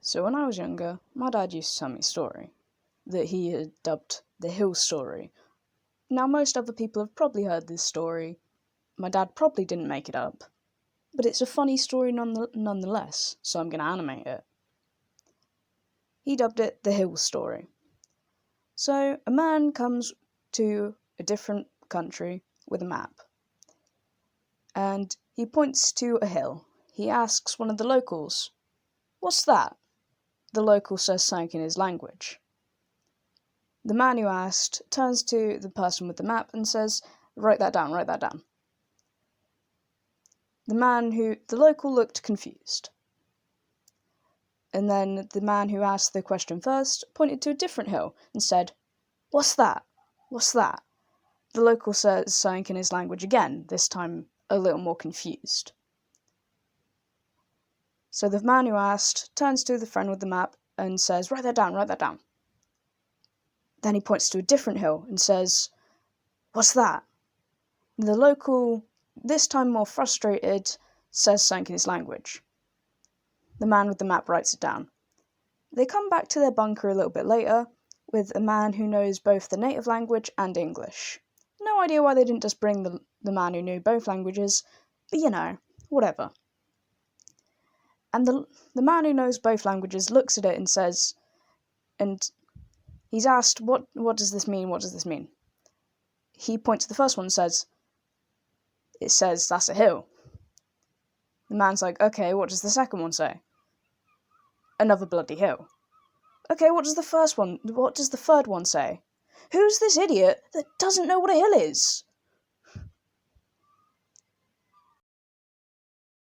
So when I was younger, my dad used to tell me a story that he had dubbed the hill story. Now, most other people have probably heard this story. My dad probably didn't make it up, but it's a funny story nonetheless, so I'm going to animate it. He dubbed it the hill story. So a man comes to a different country with a map, and he points to a hill. He asks one of the locals, "What's that?" The local says something in his language. The man who asked turns to the person with the map and says, write that down. The local looked confused. And then the man who asked the question first pointed to a different hill and said, "What's that? The local says something in his language again, this time a little more confused. So the man who asked turns to the friend with the map and says, write that down. Then he points to a different hill and says, "What's that?" The local, this time more frustrated, says something in his language. The man with the map writes it down. They come back to their bunker a little bit later with a man who knows both the native language and English. No idea why they didn't just bring the man who knew both languages, but whatever. And the man who knows both languages looks at it and says, and he's asked, what does this mean? He points to the first one and says, it says that's a hill. The man's like, okay, what does the second one say? Another bloody hill. Okay, what does the third one say? Who's this idiot that doesn't know what a hill is?